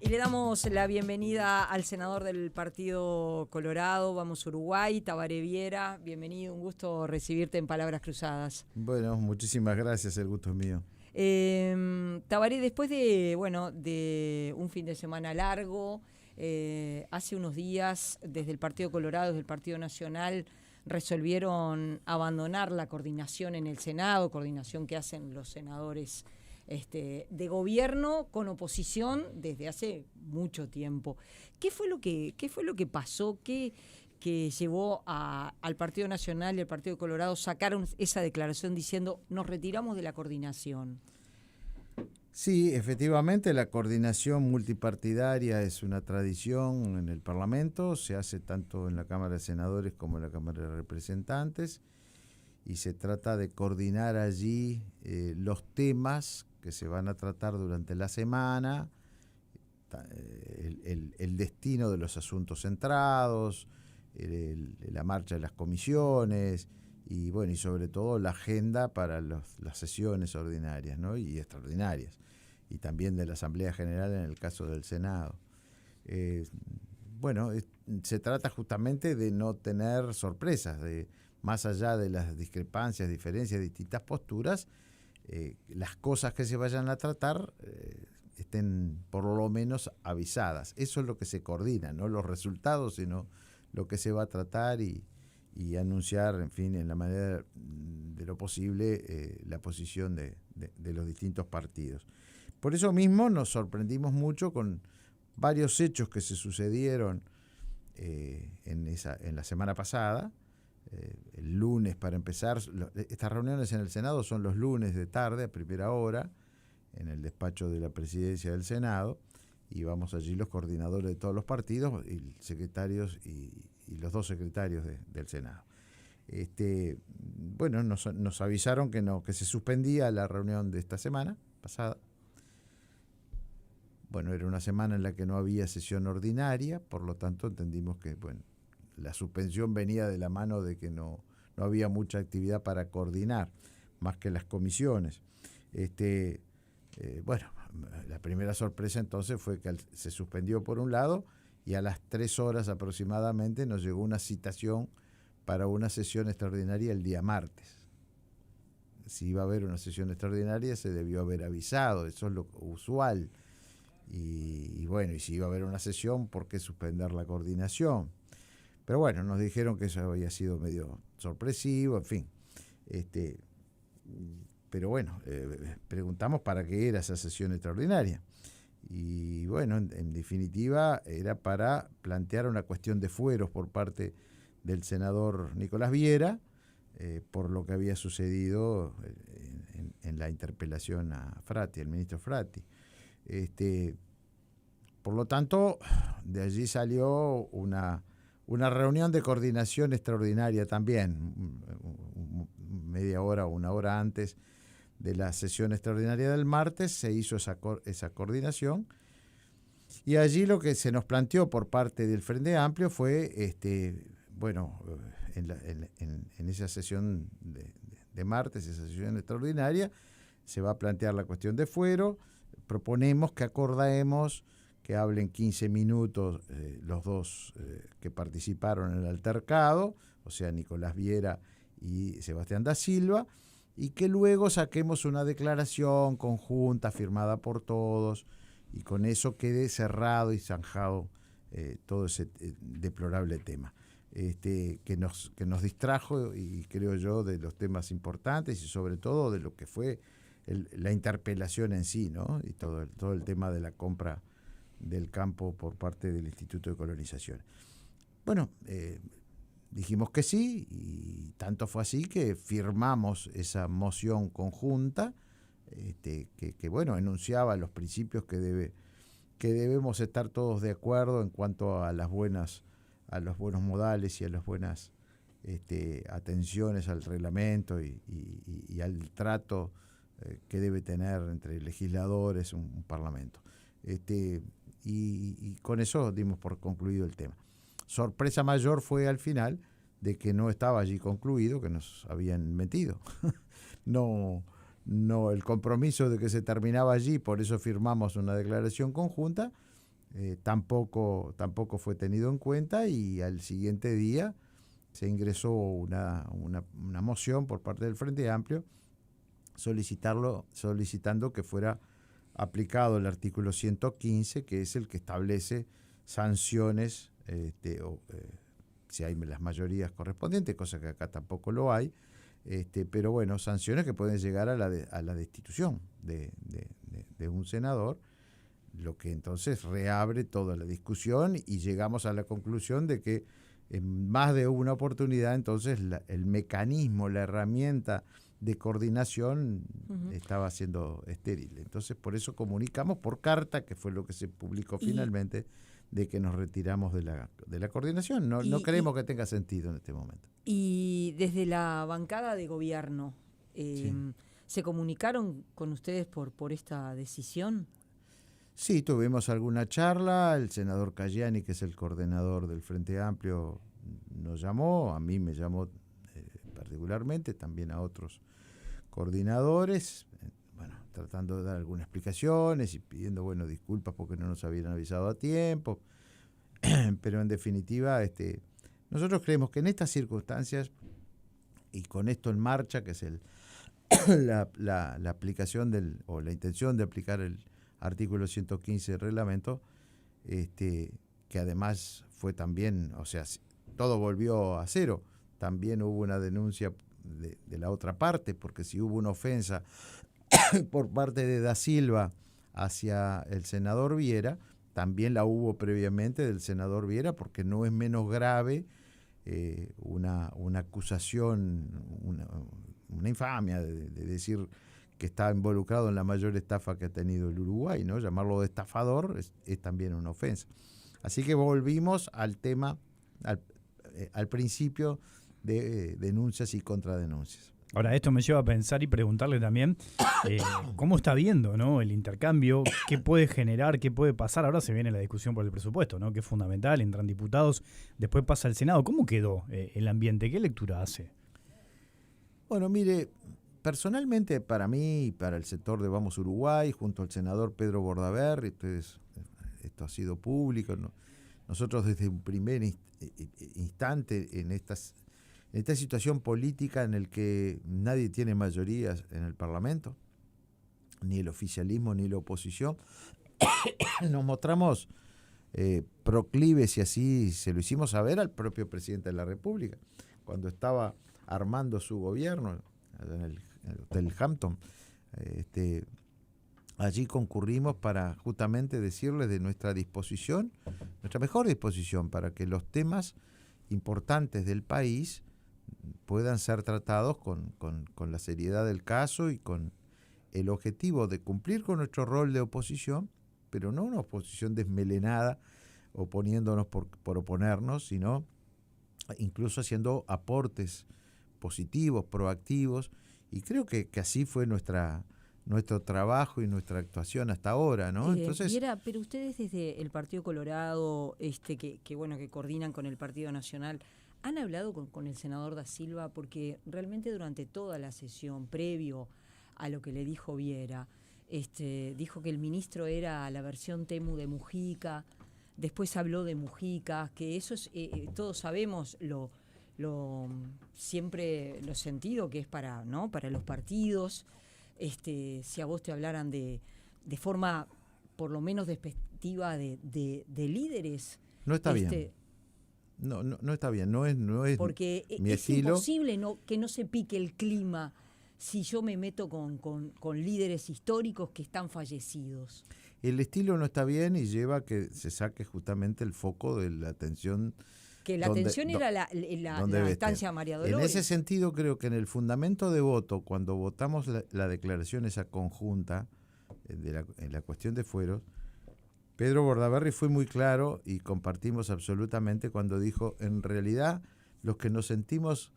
Y le damos la bienvenida al senador del Partido Colorado, Vamos Uruguay, Tabaré Viera. Bienvenido, un gusto recibirte en Palabras Cruzadas. Bueno, muchísimas gracias, el gusto es mío. Tabaré, después de un fin de semana largo, hace unos días desde el Partido Colorado, desde el Partido Nacional, resolvieron abandonar la coordinación en el Senado, coordinación que hacen los senadores de gobierno con oposición desde hace mucho tiempo. ¿Qué fue lo que pasó? ¿Qué llevó al Partido Nacional y al Partido Colorado sacaron esa declaración diciendo nos retiramos de la coordinación? Sí, efectivamente, la coordinación multipartidaria es una tradición en el Parlamento, se hace tanto en la Cámara de Senadores como en la Cámara de Representantes, y se trata de coordinar allí los temas que se van a tratar durante la semana, el destino de los asuntos centrados, la marcha de las comisiones y bueno, y sobre todo la agenda para las sesiones ordinarias, ¿no? Y extraordinarias, y también de la Asamblea General en el caso del Senado. Se trata justamente de no tener sorpresas, de más allá de las discrepancias, diferencias, distintas posturas, las cosas que se vayan a tratar estén por lo menos avisadas. Eso es lo que se coordina, no los resultados, sino lo que se va a tratar y anunciar, en fin, en la manera de lo posible, la posición de los distintos partidos. Por eso mismo nos sorprendimos mucho con varios hechos que se sucedieron en la semana pasada. El lunes, para empezar, estas reuniones en el Senado son los lunes de tarde, a primera hora, en el despacho de la presidencia del Senado, y vamos allí los coordinadores de todos los partidos, y secretarios y los dos secretarios del Senado. Nos avisaron que se suspendía la reunión de esta semana pasada. Bueno, era una semana en la que no había sesión ordinaria, por lo tanto entendimos que, la suspensión venía de la mano de que no había mucha actividad para coordinar, más que las comisiones. La primera sorpresa entonces fue que se suspendió por un lado, y a las 3 horas aproximadamente nos llegó una citación para una sesión extraordinaria el día martes. Si iba a haber una sesión extraordinaria se debió haber avisado, eso es lo usual. Y si iba a haber una sesión, ¿por qué suspender la coordinación? Pero bueno, nos dijeron que eso había sido medio sorpresivo, en fin. Preguntamos para qué era esa sesión extraordinaria. Y bueno, en definitiva, era para plantear una cuestión de fueros por parte del senador Nicolás Viera, por lo que había sucedido en la interpelación a Frati, al ministro Frati. Por lo tanto, de allí salió una reunión de coordinación extraordinaria también, media hora o una hora antes de la sesión extraordinaria del martes, se hizo esa coordinación, y allí lo que se nos planteó por parte del Frente Amplio fue, en esa sesión de martes, esa sesión extraordinaria, se va a plantear la cuestión de fuero. Proponemos que acordemos que hablen 15 minutos los dos que participaron en el altercado, o sea, Nicolás Viera y Sebastián da Silva, y que luego saquemos una declaración conjunta firmada por todos, y con eso quede cerrado y zanjado todo ese deplorable tema. Que nos distrajo, y creo yo, de los temas importantes y sobre todo de lo que fue la interpelación en sí, ¿no? Y todo el tema de la compra del campo por parte del Instituto de Colonización. Dijimos que sí, y tanto fue así que firmamos esa moción conjunta que enunciaba los principios que debemos estar todos de acuerdo en cuanto a los buenos modales y a las buenas atenciones al reglamento y al trato que debe tener entre legisladores un parlamento. Y con eso dimos por concluido el tema. Sorpresa mayor fue al final de que no estaba allí concluido, que nos habían mentido. No, el compromiso de que se terminaba allí, por eso firmamos una declaración conjunta, tampoco fue tenido en cuenta, y al siguiente día se ingresó una moción por parte del Frente Amplio solicitando que fuera aplicado el artículo 115, que es el que establece sanciones, si hay las mayorías correspondientes, cosa que acá tampoco lo hay, pero bueno, sanciones que pueden llegar a la destitución de un senador, lo que entonces reabre toda la discusión, y llegamos a la conclusión de que en más de una oportunidad entonces el mecanismo, la herramienta de coordinación estaba siendo estéril. Entonces por eso comunicamos por carta, que fue lo que se publicó finalmente, de que nos retiramos de la coordinación. No creemos que tenga sentido en este momento. Y desde la bancada de gobierno, ¿se comunicaron con ustedes por esta decisión? Sí, tuvimos alguna charla. El senador Cayani, que es el coordinador del Frente Amplio, nos llamó, a mí me llamó particularmente, también a otros coordinadores, tratando de dar algunas explicaciones y pidiendo, disculpas porque no nos habían avisado a tiempo. Pero en definitiva, nosotros creemos que en estas circunstancias, y con esto en marcha, que es la aplicación o la intención de aplicar el artículo 115 del reglamento, que además fue también, todo volvió a cero. También hubo una denuncia de la otra parte, porque si hubo una ofensa por parte de Da Silva hacia el senador Viera, también la hubo previamente del senador Viera, porque no es menos grave una acusación, una infamia de decir que está involucrado en la mayor estafa que ha tenido el Uruguay, ¿no? Llamarlo de estafador es también una ofensa. Así que volvimos al tema, al principio de denuncias y contradenuncias. Ahora, esto me lleva a pensar y preguntarle también cómo está viendo, ¿no?, el intercambio, qué puede generar, qué puede pasar. Ahora se viene la discusión por el presupuesto, ¿no?, que es fundamental, entran diputados, después pasa al Senado. ¿Cómo quedó el ambiente? ¿Qué lectura hace? Bueno, mire, personalmente para mí y para el sector de Vamos Uruguay, junto al senador Pedro Bordaberry, esto ha sido público, ¿no? Nosotros desde un primer instante en esta situación política en el que nadie tiene mayorías en el Parlamento, ni el oficialismo ni la oposición, nos mostramos proclives, y así se lo hicimos saber al propio presidente de la República, cuando estaba armando su gobierno en el Hotel Hampton. Allí concurrimos para justamente decirles de nuestra disposición, nuestra mejor disposición, para que los temas importantes del país puedan ser tratados con la seriedad del caso y con el objetivo de cumplir con nuestro rol de oposición, pero no una oposición desmelenada, oponiéndonos por oponernos, sino incluso haciendo aportes positivos, proactivos, y creo que así fue nuestro trabajo y nuestra actuación hasta ahora, ¿no? Entonces, Viera, pero ustedes desde el Partido Colorado, que coordinan con el Partido Nacional, ¿han hablado con el senador Da Silva? Porque realmente durante toda la sesión, previo a lo que le dijo Viera, dijo que el ministro era la versión Temu de Mujica, después habló de Mujica, que eso es, todos sabemos siempre lo sentido que es para los partidos. Si a vos te hablaran de forma por lo menos despectiva de líderes. No está bien. No está bien, no es porque mi es estilo. Imposible que no se pique el clima si yo me meto con líderes históricos que están fallecidos. El estilo no está bien y lleva a que se saque justamente el foco de la atención. Que la atención era la instancia María Dolores. En ese sentido, creo que en el fundamento de voto, cuando votamos la declaración esa conjunta en la cuestión de fueros, Pedro Bordaberry fue muy claro y compartimos absolutamente cuando dijo: en realidad los que nos sentimos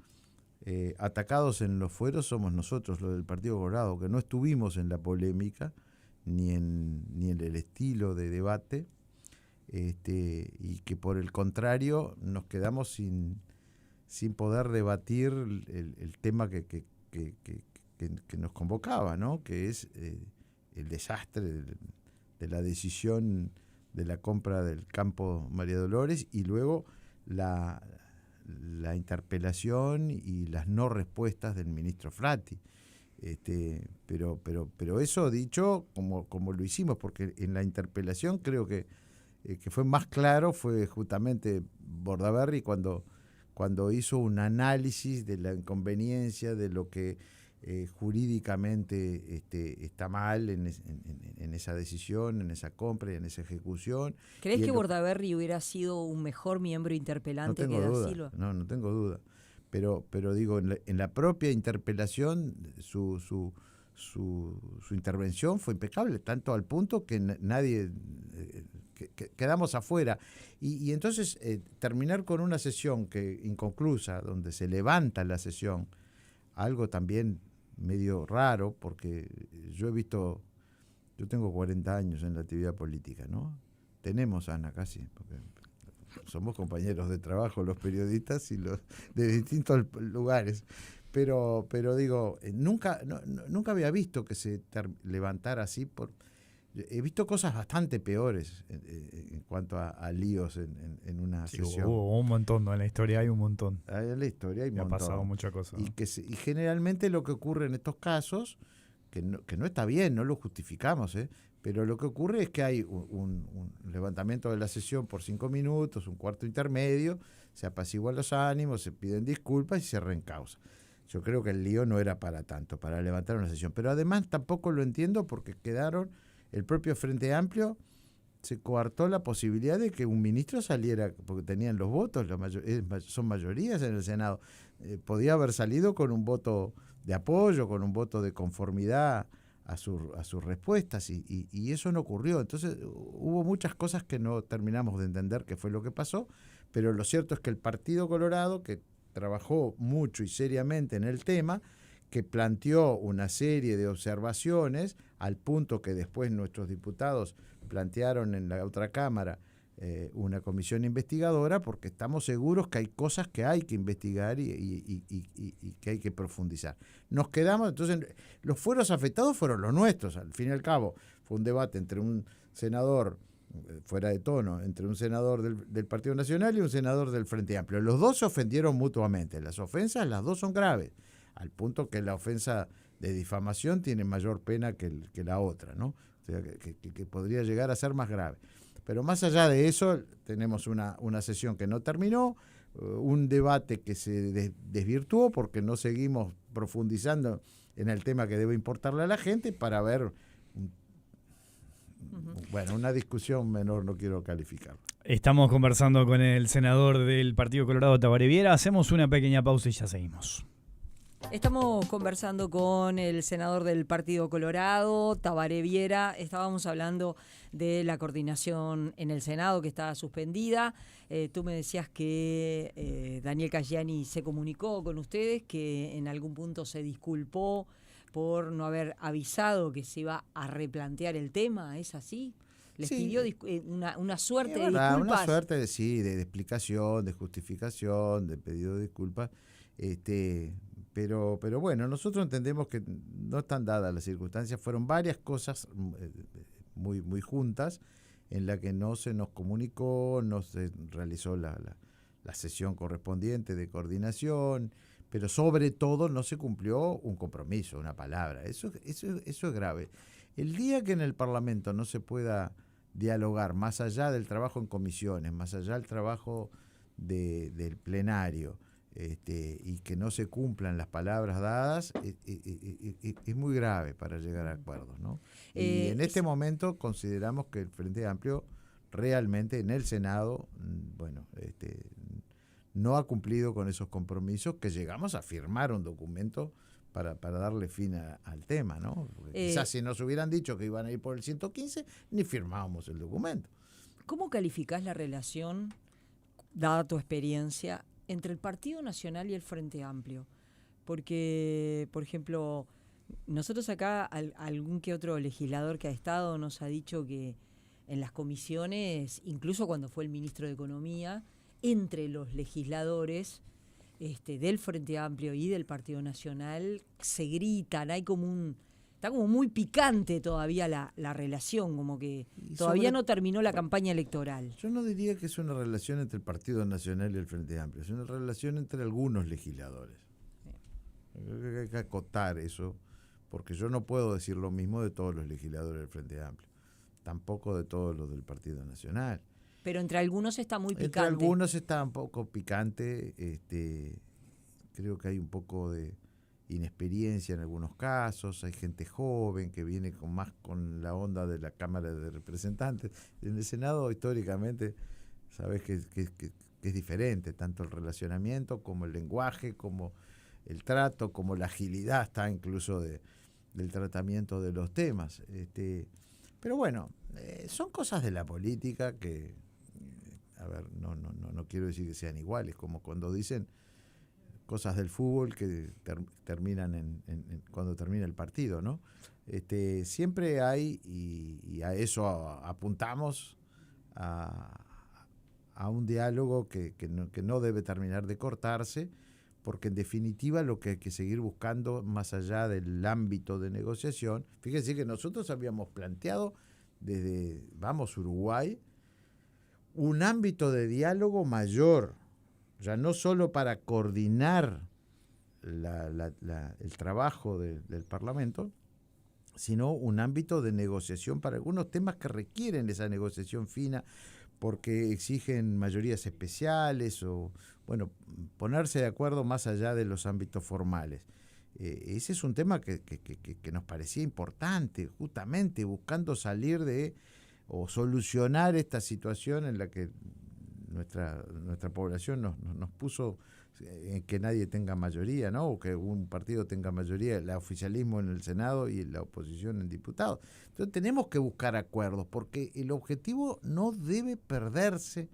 atacados en los fueros somos nosotros, los del Partido Colorado, que no estuvimos en la polémica ni en el estilo de debate, y que por el contrario nos quedamos sin poder debatir el tema que nos convocaba, ¿no?, que es el desastre de la decisión de la compra del campo María Dolores y luego la interpelación y las no respuestas del ministro Frati. Pero eso dicho como lo hicimos, porque en la interpelación creo que fue más claro, fue justamente Bordaberry cuando hizo un análisis de la inconveniencia, de lo que jurídicamente está mal en esa decisión, en esa compra y en esa ejecución. ¿Crees que Bordaberry hubiera sido un mejor miembro interpelante que Da Silva? No tengo duda. Pero digo, en la propia interpelación, su intervención fue impecable, tanto al punto que nadie... quedamos afuera. Y entonces terminar con una sesión inconclusa, donde se levanta la sesión, algo también medio raro, porque yo tengo 40 años en la actividad política, ¿no? Tenemos, Ana, casi, porque somos compañeros de trabajo los periodistas y los de distintos lugares. Pero digo, nunca había visto que se levantara así. He visto cosas bastante peores en cuanto a líos en una sesión. Hubo un montón, ¿no? En la historia hay un montón. En la historia hay un montón. Ha pasado mucha cosa, ¿no? Y generalmente lo que ocurre en estos casos, que no está bien, no lo justificamos, pero lo que ocurre es que hay un levantamiento de la sesión por 5 minutos, un cuarto intermedio, se apaciguan los ánimos, se piden disculpas y se reencausa. Yo creo que el lío no era para tanto, para levantar una sesión. Pero además tampoco lo entiendo porque el propio Frente Amplio se coartó la posibilidad de que un ministro saliera, porque tenían los votos, son mayorías en el Senado. Podía haber salido con un voto de apoyo, con un voto de conformidad a sus respuestas, y eso no ocurrió. Entonces hubo muchas cosas que no terminamos de entender qué fue lo que pasó, pero lo cierto es que el Partido Colorado, que trabajó mucho y seriamente en el tema, que planteó una serie de observaciones, al punto que después nuestros diputados plantearon en la otra Cámara una comisión investigadora, porque estamos seguros que hay cosas que hay que investigar y que hay que profundizar. Nos quedamos, entonces, los fueros afectados fueron los nuestros, al fin y al cabo. Fue un debate entre un senador, fuera de tono, entre un senador del Partido Nacional y un senador del Frente Amplio. Los dos se ofendieron mutuamente. Las ofensas, las dos son graves, al punto que la ofensa de difamación tiene mayor pena que la otra, ¿no? O sea, que podría llegar a ser más grave. Pero más allá de eso, tenemos una sesión que no terminó, un debate que se desvirtuó porque no seguimos profundizando en el tema que debe importarle a la gente para ver, bueno, una discusión menor, no quiero calificar. Estamos conversando con el senador del Partido Colorado, Tabaré Viera. Hacemos una pequeña pausa y ya seguimos. Estamos conversando con el senador del Partido Colorado, Tabaré Viera. Estábamos hablando de la coordinación en el Senado que estaba suspendida. Tú me decías que Daniel Caggiani se comunicó con ustedes, que en algún punto se disculpó por no haber avisado que se iba a replantear el tema. ¿Es así? ¿Les pidió una suerte de disculpas? Una suerte de explicación, de justificación, de pedido de disculpas. Pero bueno, nosotros entendemos que no están dadas las circunstancias. Fueron varias cosas muy, muy juntas en la que no se nos comunicó, no se realizó la sesión correspondiente de coordinación, pero sobre todo no se cumplió un compromiso, una palabra. Eso es grave. El día que en el Parlamento no se pueda dialogar más allá del trabajo en comisiones, más allá del trabajo del plenario, y que no se cumplan las palabras dadas, es muy grave para llegar a acuerdos, ¿no? Y en este momento consideramos que el Frente Amplio realmente en el Senado, no ha cumplido con esos compromisos, que llegamos a firmar un documento para darle fin al tema, ¿no? Quizás si nos hubieran dicho que iban a ir por el 115, ni firmábamos el documento. ¿Cómo calificás la relación, dada tu experiencia, entre el Partido Nacional y el Frente Amplio? Porque, por ejemplo, nosotros acá, algún que otro legislador que ha estado nos ha dicho que en las comisiones, incluso cuando fue el ministro de Economía, entre los legisladores del Frente Amplio y del Partido Nacional se gritan, hay como está como muy picante todavía la relación, como que todavía no terminó la campaña electoral. Yo no diría que es una relación entre el Partido Nacional y el Frente Amplio, es una relación entre algunos legisladores. Creo que hay que acotar eso, porque yo no puedo decir lo mismo de todos los legisladores del Frente Amplio, tampoco de todos los del Partido Nacional. Pero entre algunos está muy picante. Entre algunos está un poco picante, creo que hay un poco de inexperiencia en algunos casos, hay gente joven que viene con la onda de la Cámara de Representantes. En el Senado históricamente sabes que es diferente, tanto el relacionamiento como el lenguaje, como el trato, como la agilidad está incluso del tratamiento de los temas. Pero bueno, son cosas de la política que, a ver, no quiero decir que sean iguales, como cuando dicen cosas del fútbol que terminan cuando termina el partido, ¿no? Siempre hay, y a eso apuntamos, a un diálogo que no debe terminar de cortarse, porque en definitiva lo que hay que seguir buscando más allá del ámbito de negociación, fíjense que nosotros habíamos planteado desde Vamos Uruguay un ámbito de diálogo mayor, ya no solo para coordinar el trabajo del Parlamento, sino un ámbito de negociación para algunos temas que requieren esa negociación fina, porque exigen mayorías especiales o, bueno, ponerse de acuerdo más allá de los ámbitos formales. Ese es un tema que nos parecía importante, justamente buscando salir o solucionar esta situación en la que nuestra población nos puso en que nadie tenga mayoría, ¿no? O que un partido tenga mayoría, el oficialismo en el Senado y la oposición en diputados. Entonces tenemos que buscar acuerdos, porque el objetivo no debe perderse,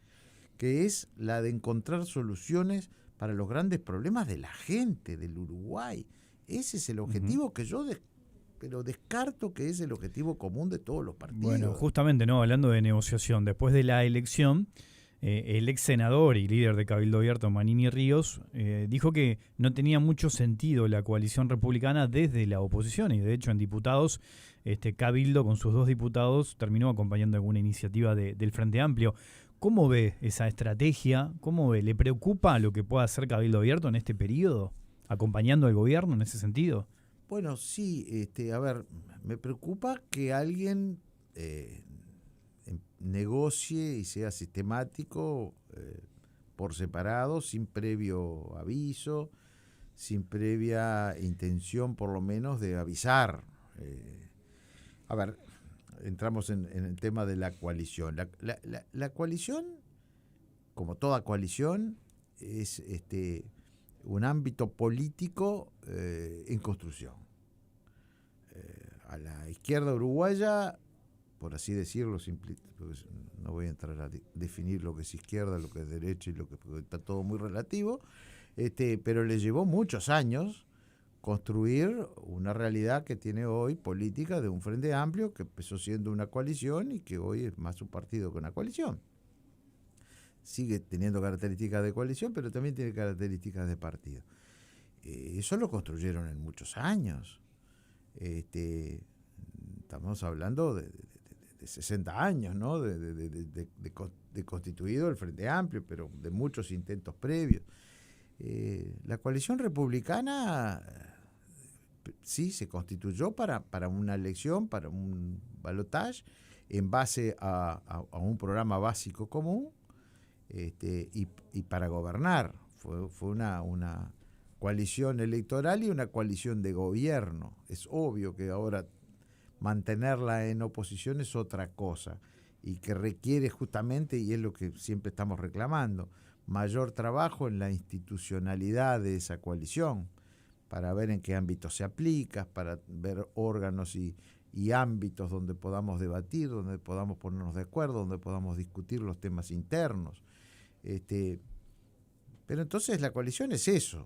que es la de encontrar soluciones para los grandes problemas de la gente, del Uruguay. Ese es el objetivo que yo pero descarto que es el objetivo común de todos los partidos. Bueno, justamente, ¿no? Hablando de negociación, después de la elección, el ex senador y líder de Cabildo Abierto, Manini Ríos, dijo que no tenía mucho sentido la coalición republicana desde la oposición, y de hecho en diputados, Cabildo con sus 2 diputados terminó acompañando alguna iniciativa del Frente Amplio. ¿Cómo ve esa estrategia? ¿Cómo ve? ¿Le preocupa lo que pueda hacer Cabildo Abierto en este periodo, acompañando al gobierno en ese sentido? Bueno, sí, a ver, me preocupa que alguien negocie y sea sistemático por separado, sin previo aviso, sin previa intención por lo menos de avisar. A ver, entramos en el tema de la coalición. La coalición, como toda coalición, es un ámbito político en construcción. A la izquierda uruguaya, por así decirlo, no voy a entrar a definir lo que es izquierda, lo que es derecha y porque está todo muy relativo, pero le llevó muchos años construir una realidad que tiene hoy política de un Frente Amplio que empezó siendo una coalición y que hoy es más un partido que una coalición. Sigue teniendo características de coalición, pero también tiene características de partido. Eso lo construyeron en muchos años. Estamos hablando de 60 años, ¿no? de constituido el Frente Amplio, pero de muchos intentos previos. La coalición republicana sí se constituyó para una elección, para un balotaje, en base a un programa básico común, y para gobernar. Fue una coalición electoral y una coalición de gobierno. Es obvio que ahora mantenerla en oposición es otra cosa y que requiere justamente, y es lo que siempre estamos reclamando, mayor trabajo en la institucionalidad de esa coalición, para ver en qué ámbito se aplica, para ver órganos y ámbitos donde podamos debatir, donde podamos ponernos de acuerdo, donde podamos discutir los temas internos. Pero entonces la coalición es eso,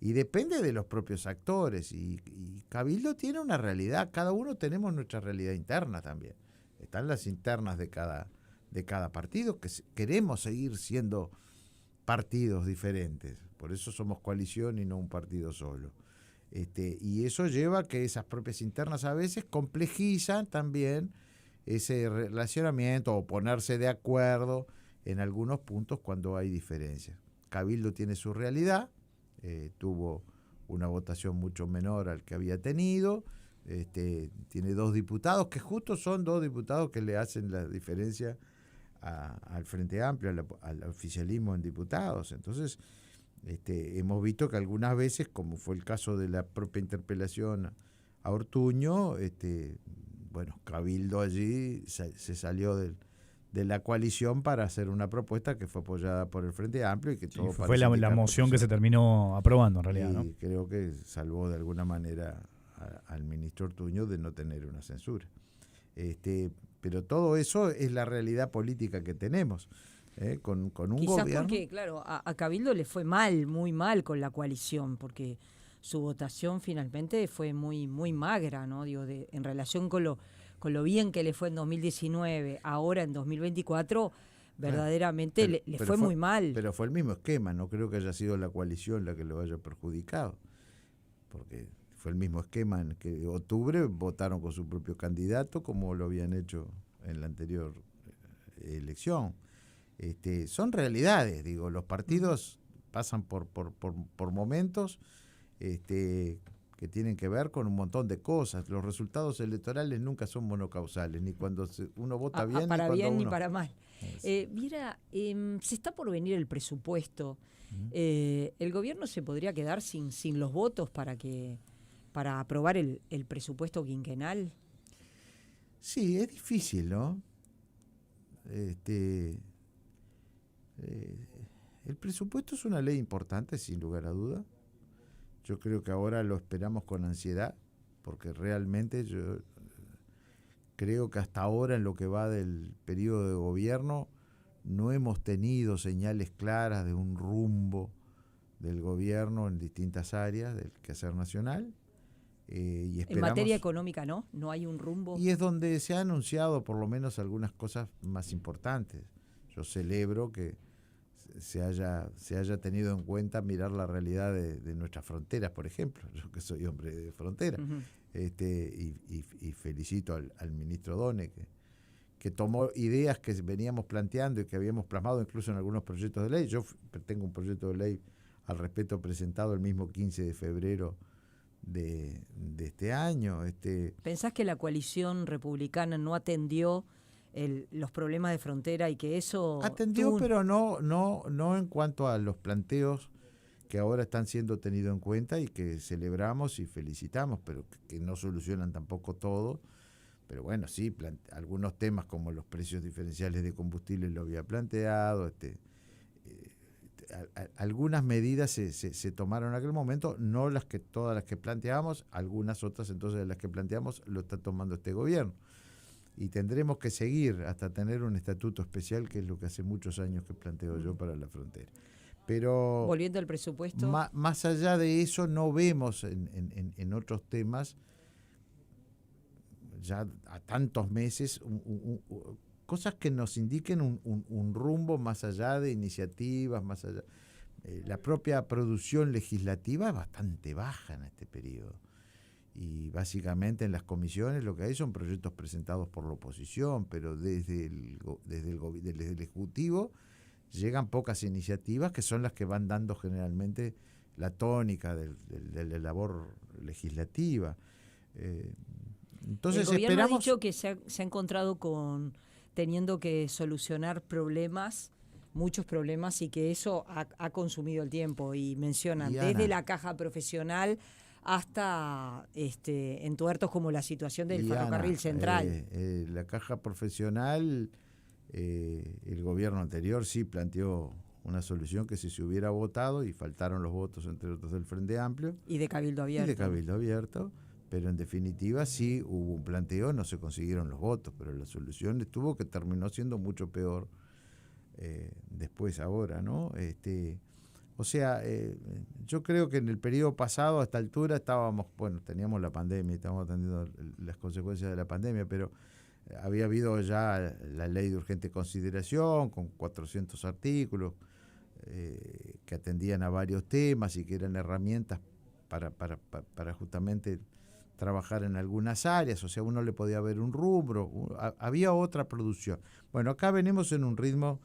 y depende de los propios actores, y Cabildo tiene una realidad, cada uno tenemos nuestra realidad interna también. Están las internas de cada partido, que queremos seguir siendo partidos diferentes, por eso somos coalición y no un partido solo. Y eso lleva a que esas propias internas a veces complejizan también ese relacionamiento o ponerse de acuerdo en algunos puntos cuando hay diferencias. Cabildo tiene su realidad, tuvo una votación mucho menor al que había tenido, tiene 2 diputados, que justo son 2 diputados que le hacen la diferencia al Frente Amplio, al oficialismo en diputados. Entonces, hemos visto que algunas veces, como fue el caso de la propia interpelación a Ortuño, bueno, Cabildo allí se salió de la coalición para hacer una propuesta que fue apoyada por el Frente Amplio y que todo fue la moción que se terminó aprobando en realidad, ¿no? Y creo que salvó de alguna manera al ministro Ortuño de no tener una censura. Pero todo eso es la realidad política que tenemos, con un Quizás gobierno. Porque, claro, a Cabildo le fue mal, muy mal con la coalición, porque su votación finalmente fue muy, muy magra, ¿no? Digo, en relación con lo bien que le fue en 2019, ahora en 2024, verdaderamente le fue muy mal. Pero fue el mismo esquema, no creo que haya sido la coalición la que lo haya perjudicado, porque fue el mismo esquema en que octubre votaron con su propio candidato como lo habían hecho en la anterior elección. Son realidades, digo, los partidos pasan por momentos que tienen que ver con un montón de cosas. Los resultados electorales nunca son monocausales, ni cuando uno vota bien, para ni cuando bien uno... ni para mal. Mira, se está por venir el presupuesto. ¿El gobierno se podría quedar sin los votos para aprobar el presupuesto quinquenal? Sí, es difícil, ¿no? El presupuesto es una ley importante, sin lugar a duda. Yo creo que ahora lo esperamos con ansiedad, porque realmente yo creo que hasta ahora, en lo que va del periodo de gobierno, no hemos tenido señales claras de un rumbo del gobierno en distintas áreas del quehacer nacional. Y en materia económica, ¿no? No hay un rumbo. Y es donde se ha anunciado por lo menos algunas cosas más importantes. Yo celebro que se haya tenido en cuenta mirar la realidad de nuestras fronteras, por ejemplo. Yo que soy hombre de frontera. Y felicito al ministro Done, que tomó ideas que veníamos planteando y que habíamos plasmado incluso en algunos proyectos de ley. Yo tengo un proyecto de ley al respecto presentado el mismo 15 de febrero de este año. ¿Pensás que la coalición republicana no atendió los problemas de frontera y que eso... Atendió, pero no en cuanto a los planteos que ahora están siendo tenidos en cuenta y que celebramos y felicitamos, pero que no solucionan tampoco todo. Pero bueno, sí, algunos temas como los precios diferenciales de combustible lo había planteado. Algunas medidas se tomaron en aquel momento, no todas las que planteábamos, algunas otras entonces de las que planteamos lo está tomando este gobierno. Y tendremos que seguir hasta tener un estatuto especial, que es lo que hace muchos años que planteo yo para la frontera. Pero volviendo al presupuesto, más allá de eso, no vemos en otros temas, ya a tantos meses, cosas que nos indiquen un rumbo más allá de iniciativas, más allá. La propia producción legislativa es bastante baja en este periodo. Y básicamente en las comisiones lo que hay son proyectos presentados por la oposición, pero desde el Ejecutivo llegan pocas iniciativas que son las que van dando generalmente la tónica de la labor legislativa. Entonces el gobierno esperamos... ha dicho que se ha encontrado teniendo que solucionar muchos problemas, y que eso ha consumido el tiempo, y mencionan desde la caja profesional hasta entuertos como la situación del ferrocarril central. La caja profesional, el gobierno anterior sí planteó una solución que si se hubiera votado, y faltaron los votos entre otros del Frente Amplio y de Cabildo Abierto, pero en definitiva sí hubo un planteo, no se consiguieron los votos, pero la solución estuvo, que terminó siendo mucho peor después ahora, ¿no? O sea, yo creo que en el periodo pasado, a esta altura, teníamos la pandemia, estábamos atendiendo las consecuencias de la pandemia, pero había habido ya la ley de urgente consideración con 400 artículos que atendían a varios temas y que eran herramientas para justamente trabajar en algunas áreas, o sea, uno le podía ver un rubro, había otra producción. Bueno, acá venimos en un ritmo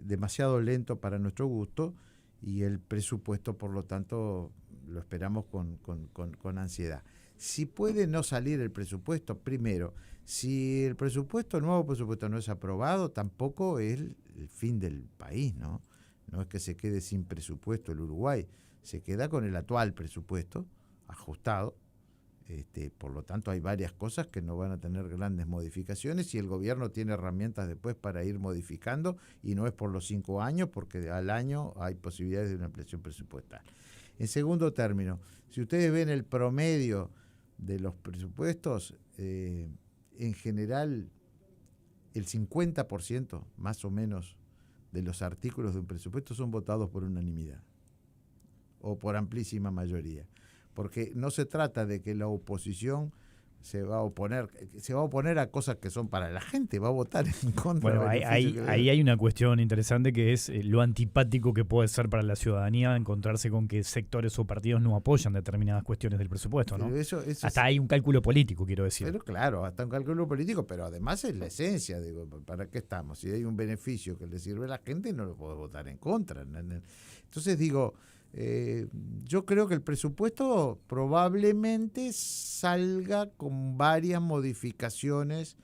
demasiado lento para nuestro gusto y el presupuesto, por lo tanto, lo esperamos con ansiedad. Si puede no salir el presupuesto, primero, si el nuevo presupuesto no es aprobado, tampoco es el fin del país, ¿no? No es que se quede sin presupuesto el Uruguay, se queda con el actual presupuesto ajustado. Por lo tanto, hay varias cosas que no van a tener grandes modificaciones y el gobierno tiene herramientas después para ir modificando y no es por los 5 años, porque al año hay posibilidades de una ampliación presupuestal. En segundo término, si ustedes ven el promedio de los presupuestos, en general el 50% más o menos de los artículos de un presupuesto son votados por unanimidad o por amplísima mayoría, porque no se trata de que la oposición se va a oponer a cosas que son para la gente, va a votar en contra. Bueno, ahí hay una cuestión interesante que es lo antipático que puede ser para la ciudadanía encontrarse con que sectores o partidos no apoyan determinadas cuestiones del presupuesto, ¿no? Eso hasta hay un cálculo político, quiero decir. Pero claro, hasta un cálculo político, pero además es la esencia, digo, ¿para qué estamos? Si hay un beneficio que le sirve a la gente, no lo puedo votar en contra. Entonces digo, yo creo que el presupuesto probablemente salga con varias modificaciones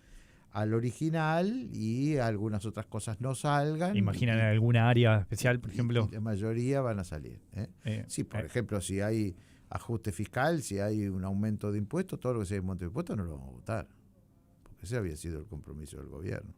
al original y algunas otras cosas no salgan. ¿Imaginan en alguna área especial, por ejemplo? Y la mayoría van a salir. Sí, por ejemplo, si hay ajuste fiscal, si hay un aumento de impuestos, todo lo que sea aumento de impuestos no lo vamos a votar, porque ese había sido el compromiso del gobierno.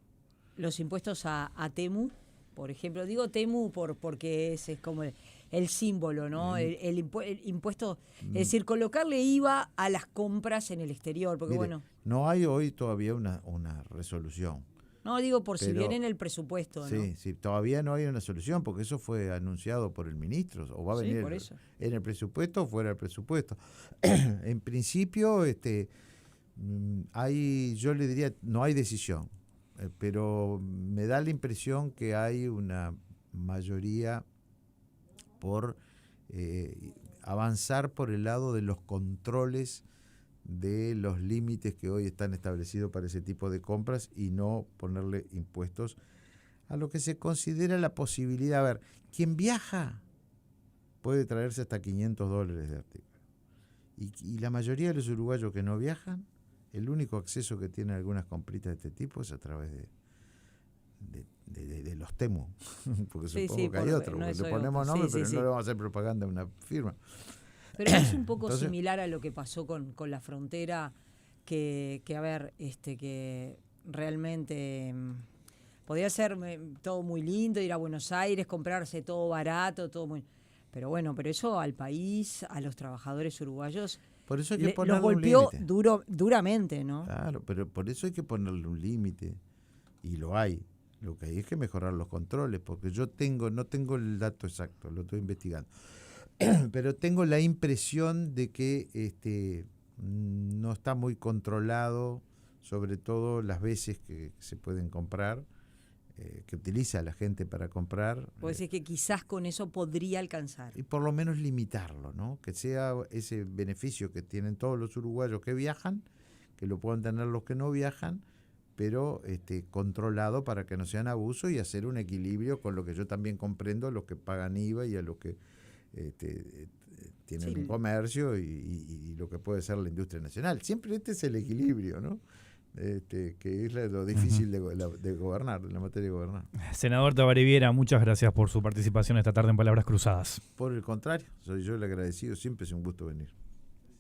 Los impuestos a Temu, por ejemplo, digo Temu porque es como el símbolo, ¿no? El impuesto, es decir, colocarle IVA a las compras en el exterior, porque Mire, bueno. No hay hoy todavía una resolución. No, digo por si viene en el presupuesto, ¿no? Sí, todavía no hay una solución, porque eso fue anunciado por el ministro, o va a venir por eso. En el presupuesto o fuera del presupuesto. En principio, yo le diría, no hay decisión, pero me da la impresión que hay una mayoría por avanzar por el lado de los controles de los límites que hoy están establecidos para ese tipo de compras y no ponerle impuestos a lo que se considera la posibilidad. A ver, quien viaja puede traerse hasta $500 de artículo. Y la mayoría de los uruguayos que no viajan, el único acceso que tienen a algunas compritas de este tipo es a través de los Temu, porque supongo que hay otro, porque le ponemos nombre, pero no le vamos a hacer propaganda a una firma. Pero es un poco similar a lo que pasó con la frontera, que a ver, que realmente podía ser todo muy lindo, ir a Buenos Aires, comprarse todo barato, todo muy... Pero bueno, pero eso al país, a los trabajadores uruguayos, por eso hay que ponerle los golpeó un límite. Duramente, ¿no? Claro, pero por eso hay que ponerle un límite, y lo hay. Lo que hay es que mejorar los controles, porque yo no tengo el dato exacto, lo estoy investigando, pero tengo la impresión de que no está muy controlado, sobre todo las veces que se pueden comprar, que utiliza la gente para comprar. Puede ser que quizás con eso podría alcanzar. Y por lo menos limitarlo, ¿no? Que sea ese beneficio que tienen todos los uruguayos que viajan, que lo puedan tener los que no viajan, pero controlado para que no sean abuso y hacer un equilibrio con lo que yo también comprendo, a los que pagan IVA y a los que tienen un comercio y lo que puede ser la industria nacional. Siempre es el equilibrio, ¿no? Que es lo difícil de gobernar, de la materia de gobernar. Senador Tabaré Viera, muchas gracias por su participación esta tarde en Palabras Cruzadas. Por el contrario, soy yo el agradecido, siempre es un gusto venir.